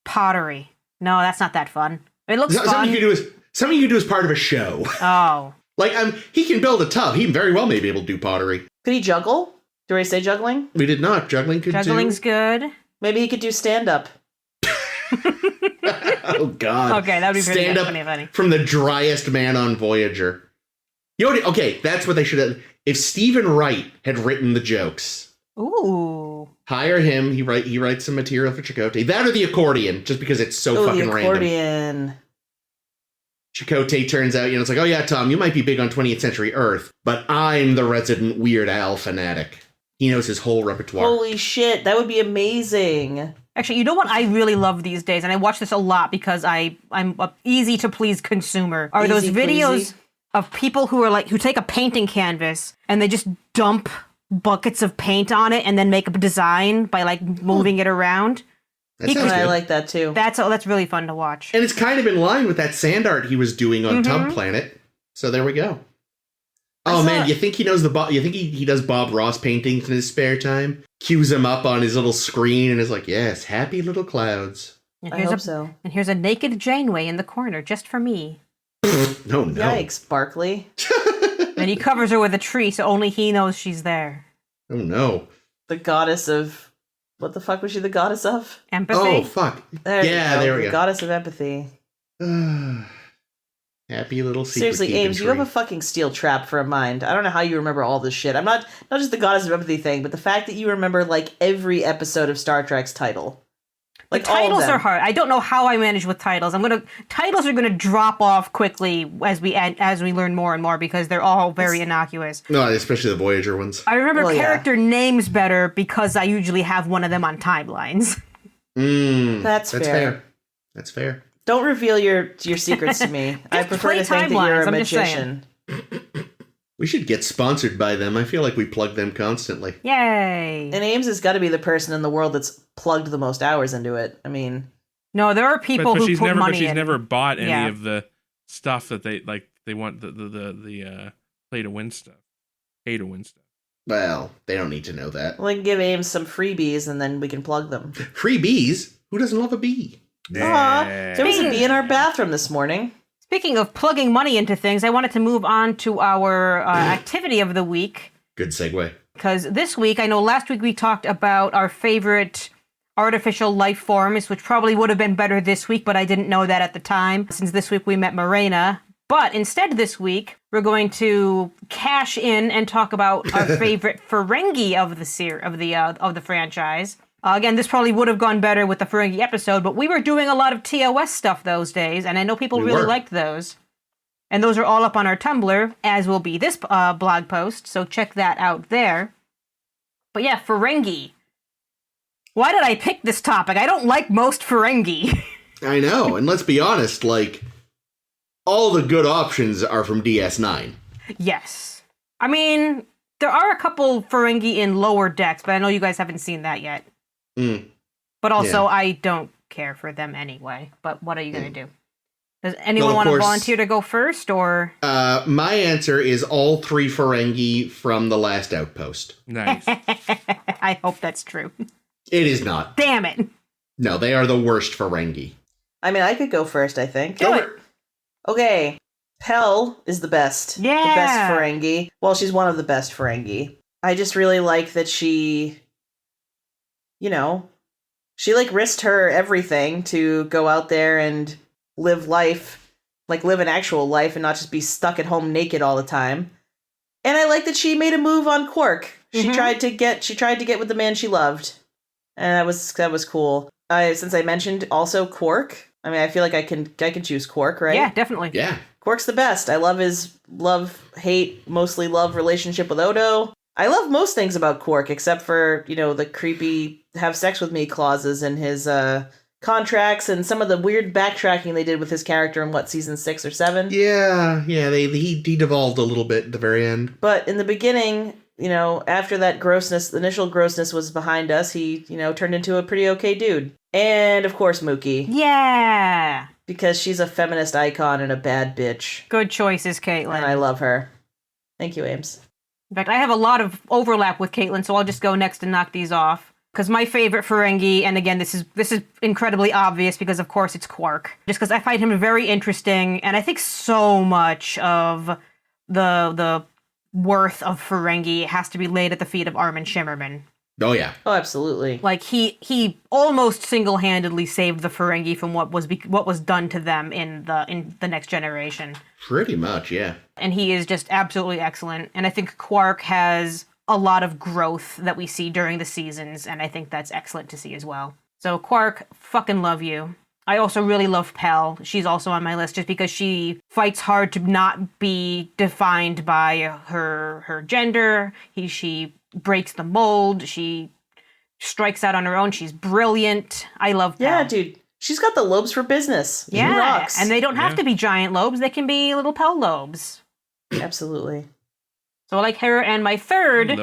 pottery. No, that's not that fun. It looks Something fun. you could do as part of a show. Oh. Like, he can build a tub. He very well may be able to do pottery. Could he juggle? Do I say juggling? We did not. Juggling could Juggling's do. good. Maybe he could do stand-up. Oh, God. Okay, that would be pretty Stand up funny. from the driest man on Voyager. Okay, that's what they should have. If Stephen Wright had written the jokes, Ooh. hire him. He writes some material for Chakotay. That or the accordion, just because it's so fucking the random. accordion. Chakotay turns out, it's like, oh yeah, Tom, you might be big on 20th Century Earth, but I'm the resident Weird Al fanatic. He knows his whole repertoire. Holy shit, that would be amazing. Actually, you know what I really love these days, and I watch this a lot because I'm a easy to please consumer. Are those Easy videos pleasy? of people who take a painting canvas and they just dump buckets of paint on it and then make a design by moving it around? That sounds I good. like that too. That's really fun to watch. And it's kind of in line with that sand art he was doing on Tub Planet. So there we go. Oh man, you think he knows you think he does Bob Ross paintings in his spare time? Cues him up on his little screen and is like, yes, happy little clouds. And I hope so. And here's a naked Janeway in the corner just for me. No. Yikes, Barkley. And he covers her with a tree so only he knows she's there. Oh no. The goddess of... What the fuck was she the goddess of? Empathy? Oh fuck. There There we the go. goddess of empathy. Happy little secret. Seriously, Ames, you have a fucking steel trap for a mind. I don't know how you remember all this shit. I'm not just the goddess of empathy thing, but the fact that you remember every episode of Star Trek's title. The All of titles them. are hard. I don't know how I manage with titles. Titles are gonna drop off quickly as we learn more and more because they're all very innocuous. No, especially the Voyager ones. I remember Well, yeah. character names better because I usually have one of them on timelines. That's fair. That's fair. Don't reveal your secrets to me. I prefer play to think that you're timelines, a I'm just saying. magician. We should get sponsored by them. I feel like we plug them constantly. Yay! And Ames has got to be the person in the world that's plugged the most hours into it. I mean, No, there are people but who she's put never money but she's in. never bought any Yeah. of the stuff that they want the play to win stuff. Pay to win stuff. Well, they don't need to know that. we can give Ames some freebies and then we can plug them. Free bees? Who doesn't love a bee? Aw, there was a bee in our bathroom this morning. Speaking of plugging money into things, I wanted to move on to our activity of the week. Good segue. Because this week, I know last week we talked about our favorite artificial life forms, which probably would have been better this week, but I didn't know that at the time, since this week we met Morena. But instead this week, we're going to cash in and talk about our favorite Ferengi of the franchise. Again, this probably would have gone better with the Ferengi episode, but we were doing a lot of TOS stuff those days, and I know people really liked those. And those are all up on our Tumblr, as will be this blog post, so check that out there. But yeah, Ferengi. Why did I pick this topic? I don't like most Ferengi. I know, and let's be honest, all the good options are from DS9. Yes. I mean, there are a couple Ferengi in lower decks, but I know you guys haven't seen that yet. But also, I don't care for them anyway. But what are you going to do? Does anyone want to volunteer to go first, or? My answer is all 3 Ferengi from the last outpost. Nice. I hope that's true. It is not. Damn it. No, they are the worst Ferengi. I mean, I could go first, I think. Do it. Okay. Pell is the best. Yeah. The best Ferengi. Well, she's one of the best Ferengi. I just really like that she, she risked her everything to go out there and live life, live an actual life and not just be stuck at home naked all the time. And I like that she made a move on Quark. She tried to get with the man she loved. And that was cool. Since I mentioned also Quark, I mean, I feel like I can choose Quark, right? Yeah, definitely. Yeah. Quark's the best. I love his love-hate, mostly love relationship with Odo. I love most things about Quark, except for, the creepy have sex with me clauses in his contracts and some of the weird backtracking they did with his character in season 6 or 7. Yeah, he devolved a little bit at the very end. But in the beginning, after that grossness, the initial grossness was behind us, he, turned into a pretty okay dude. And of course, Mookie. Yeah. Because she's a feminist icon and a bad bitch. Good choices, Caitlin. And I love her. Thank you, Ames. In fact, I have a lot of overlap with Caitlin, so I'll just go next and knock these off. Because my favorite Ferengi, and again, this is incredibly obvious because, of course, it's Quark. Just because I find him very interesting, and I think so much of the worth of Ferengi has to be laid at the feet of Armin Shimmerman. Oh, yeah. Oh, absolutely. Like, he almost single-handedly saved the Ferengi from what was done to them in the Next Generation. Pretty much, yeah. And he is just absolutely excellent. And I think Quark has a lot of growth that we see during the seasons, and I think that's excellent to see as well. So Quark, fucking love you. I also really love Pell. She's also on my list just because she fights hard to not be defined by her gender. She breaks the mold. She strikes out on her own. She's brilliant. I love Pell. Yeah, dude. She's got the lobes for business. Yeah, she rocks. and they don't have to be giant lobes. They can be little Pell lobes. Absolutely. So I like her, and my third... My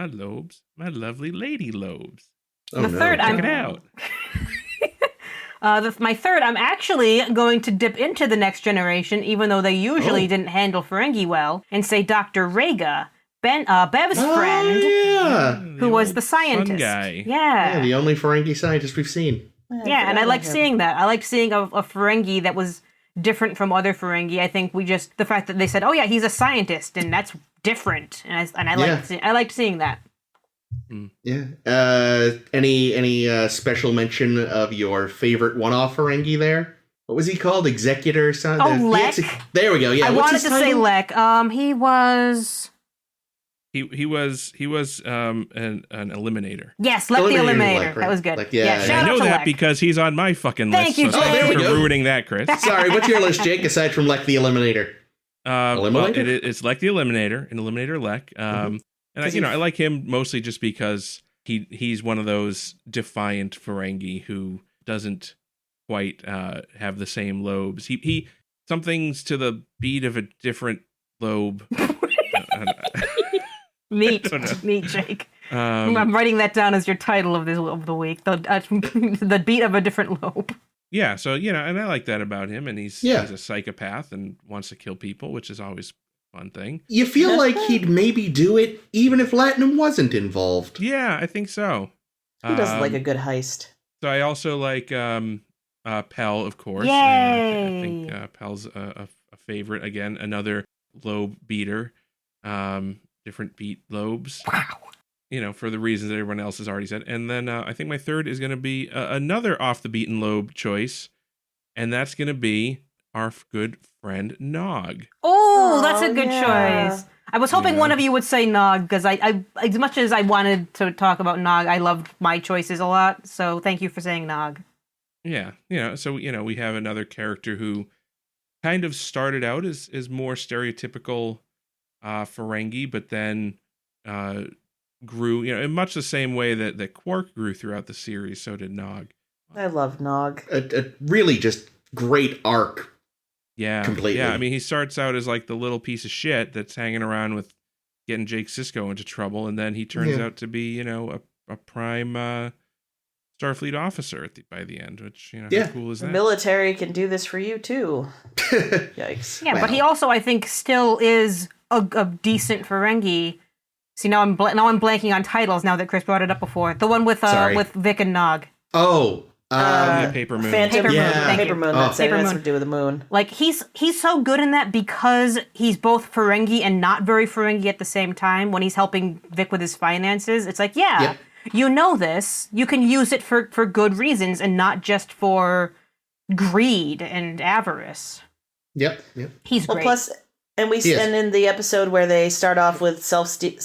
lobes, my lovely lady lobes. Oh, the third, Check it out. My third, I'm actually going to dip into the Next Generation, even though they usually didn't handle Ferengi well, and say Dr. Rhaegar, Bev's friend, who was the scientist. Fun guy. Yeah, The only Ferengi scientist we've seen. Yeah, and I liked seeing that. I liked seeing a Ferengi that was different from other Ferengi. I think the fact that they said, "Oh yeah, he's a scientist," and that's different, and I liked seeing that. Yeah. Any special mention of your favorite one-off Ferengi there? What was he called? Executor? Lek. There we go. Yeah. I What's wanted his to title? say Lek. He was. He was an eliminator. Yes, Lek the Eliminator. Lek, right? That was good. Like, yeah, shout I know out to that Lek. because he's on my fucking Thank list. you, so Jake. There we thanks for go. ruining that, Chris. Sorry, what's your list, Jake, aside from Lek the Eliminator? Well, it's Lek the Eliminator, an Eliminator Lek. And I like him mostly just because he's one of those defiant Ferengi who doesn't quite have the same lobes. He something's to the beat of a different lobe. Neat, Jake. I'm writing that down as your title of the week. The beat of a different lobe. Yeah, so and I like that about him, and he's a psychopath and wants to kill people, which is always a fun thing. You feel like he'd maybe do it even if Latinum wasn't involved. Yeah, I think so. Who doesn't like a good heist? So I also like Pell, of course. Yay! I think Pell's a favorite. Again, another lobe beater. Different beat lobes. Wow. For the reasons that everyone else has already said. And then I think my third is going to be another off the beaten lobe choice, and that's going to be our good friend Nog. Oh, that's a good yeah. choice. I was hoping one of you would say Nog, because I as much as I wanted to talk about Nog, I loved my choices a lot. So thank you for saying Nog. Yeah, so we have another character who kind of started out as more stereotypical Ferengi, but then grew, in much the same way that Quark grew throughout the series. So did Nog. I love Nog. A really just great arc. Yeah, completely. Yeah, I mean, he starts out as like the little piece of shit that's hanging around with getting Jake Sisko into trouble, and then he turns out to be, a prime Starfleet officer by the end. Which, how cool is The that? military can do this for you too. Yikes. Yeah, but he also, I think, still is a decent Ferengi. See, now I'm blanking on titles now that Chris brought it up before. The one with Vic and Nog. Oh, Paper Moon. Phantom Paper Moon. Yeah. Thank Paper you. Moon. That's it. Paper It has Moon. to do with the moon. Like he's so good in that because he's both Ferengi and not very Ferengi at the same time. When he's helping Vic with his finances, it's like, you know this. You can use it for good reasons and not just for greed and avarice. Yep. He's great. Plus, and in the episode where they start off with self-sealing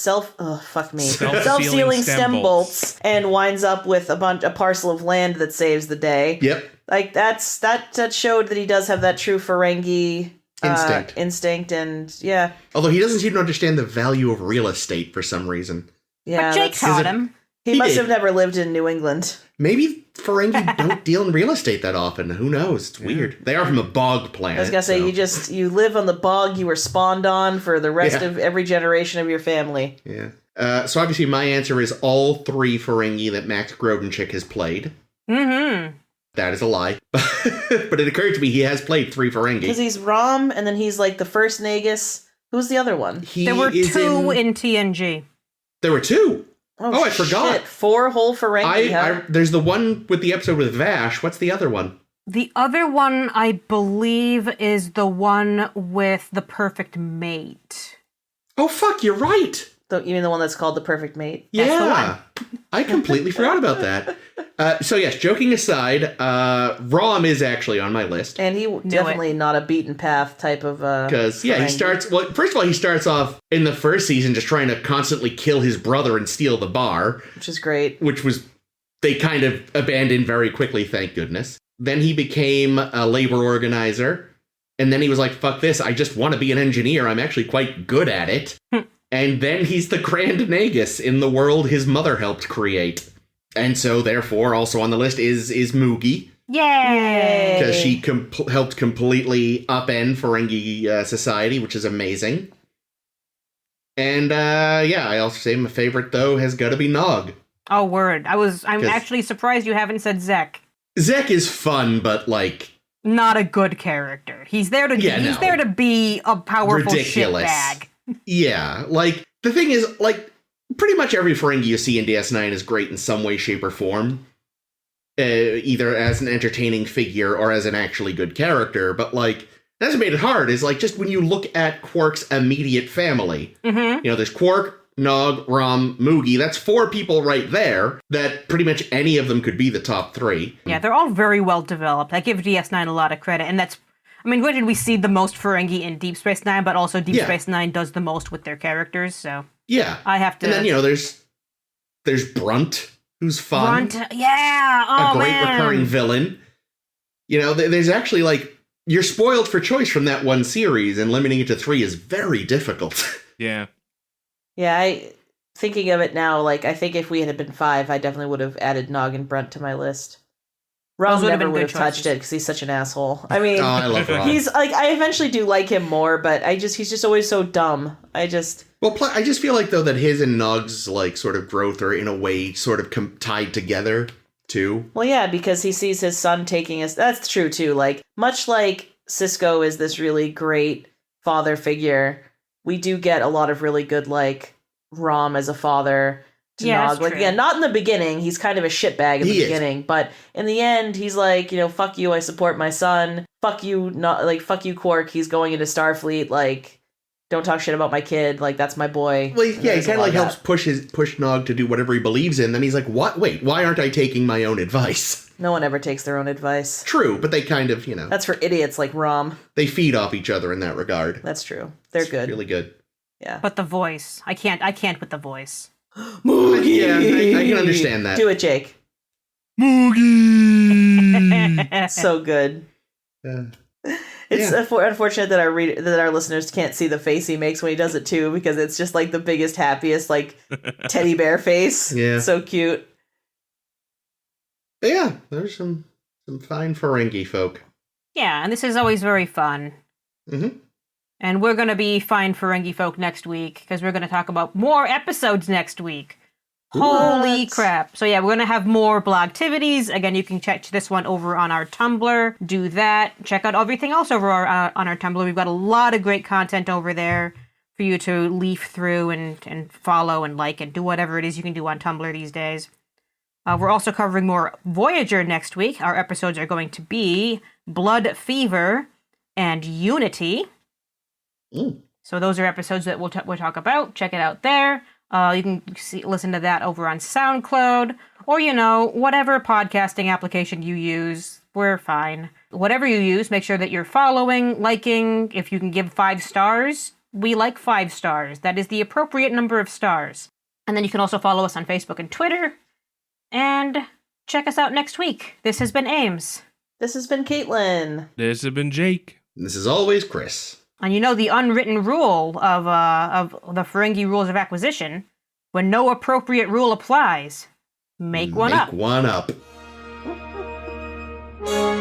stem bolts and winds up with a parcel of land that saves the day. Yep. Like that showed that he does have that true Ferengi instinct, and yeah. Although he doesn't seem to understand the value of real estate for some reason. Yeah, but Jake taught him. He must did. have never lived in New England. Maybe Ferengi don't deal in real estate that often. Who knows? It's weird. They are from a bog planet. I was gonna say, you live on the bog you were spawned on for the rest of every generation of your family. Yeah. So obviously my answer is all 3 Ferengi that Max Grodenchik has played. Mm-hmm. That is a lie. But it occurred to me he has played 3 Ferengi. Because he's Rom, and then he's like the first Nagus. Who's the other one? There were 2 in TNG. There were 2? Oh, I forgot. Shit. 4 whole Ferengi, there's the one with the episode with Vash. What's the other one? The other one, I believe, is the one with the perfect mate. Oh, fuck, you're right. You mean the one that's called The Perfect Mate? Yeah. That's the one. I completely forgot about that. So yes, joking aside, Rom is actually on my list. And he definitely not a beaten path type of because he starts first of all, he starts off in the first season just trying to constantly kill his brother and steal the bar. Which is great. Which was they kind of abandoned very quickly, thank goodness. Then he became a labor organizer. And then he was like, fuck this, I just want to be an engineer. I'm actually quite good at it. And then he's the Grand Nagus in the world his mother helped create. And so, therefore, also on the list is Moogie. Yay! Because she helped completely upend Ferengi society, which is amazing. And, I also say my favorite, though, has got to be Nog. Oh, word. I'm actually surprised you haven't said Zek. Zek is fun, but, not a good character. He's there to there to be a powerful shitbag. Yeah, the thing is, pretty much every Ferengi you see in DS9 is great in some way, shape, or form. Either as an entertaining figure or as an actually good character. But, that's what made it hard, is, just when you look at Quark's immediate family. Mm-hmm. There's Quark, Nog, Rom, Moogie. That's 4 people right there that pretty much any of them could be the top 3. Yeah, they're all very well developed. I give DS9 a lot of credit, and that's... granted, we see the most Ferengi in Deep Space Nine, but also Deep Space Nine does the most with their characters, so... Yeah. I have to... And then, there's Brunt, who's fun. Brunt, yeah! Oh, a great recurring villain. There's actually, you're spoiled for choice from that one series, and limiting it to 3 is very difficult. Yeah. Yeah, thinking of it now, I think if we had been 5, I definitely would have added Nog and Brunt to my list. Rom never would have touched it because he's such an asshole. I I love Rom. He's I eventually do like him more, but he's just always so dumb. I just feel like though that his and Nog's sort of growth are in a way sort of tied together too. Well, yeah, because he sees his son taking us. That's true too. Much like Sisko is this really great father figure, we do get a lot of really good Rom as a father. To Nog. Not in the beginning. He's kind of a shitbag in the beginning, but in the end, he's fuck you, I support my son. Fuck you, fuck you, Quark. He's going into Starfleet. Don't talk shit about my kid. That's my boy. Well, yeah, he kind of helps push Nog to do whatever he believes in. Then he's like, what? Wait, why aren't I taking my own advice? No one ever takes their own advice. True, but they kind of, That's for idiots like Rom. They feed off each other in that regard. That's true. They're good. Really good. Yeah. But the voice. I can't with the voice. Moogie! Yeah, I can understand that. Do it, Jake. Moogie! So good. It's unfortunate that our listeners can't see the face he makes when he does it too, because it's just the biggest, happiest teddy bear face. Yeah, so cute. But yeah, there's some fine Ferengi folk. Yeah, and this is always very fun. Mm-hmm. And we're going to be fine Ferengi folk next week, because we're going to talk about more episodes next week. Holy crap. So yeah, we're going to have more blogtivities. Again, you can check this one over on our Tumblr. Do that. Check out everything else over on our Tumblr. We've got a lot of great content over there for you to leaf through and follow and and do whatever it is you can do on Tumblr these days. We're also covering more Voyager next week. Our episodes are going to be Blood Fever and Unity. So those are episodes that we'll talk about. Check it out there. You can listen to that over on SoundCloud or, whatever podcasting application you use. We're fine. Whatever you use, make sure that you're following, liking. If you can give 5 stars, we like 5 stars. That is the appropriate number of stars. And then you can also follow us on Facebook and Twitter. And check us out next week. This has been Ames. This has been Caitlin. This has been Jake. And this is always Chris. And the unwritten rule of the Ferengi rules of acquisition: when no appropriate rule applies, make one up. Make one up. Bye.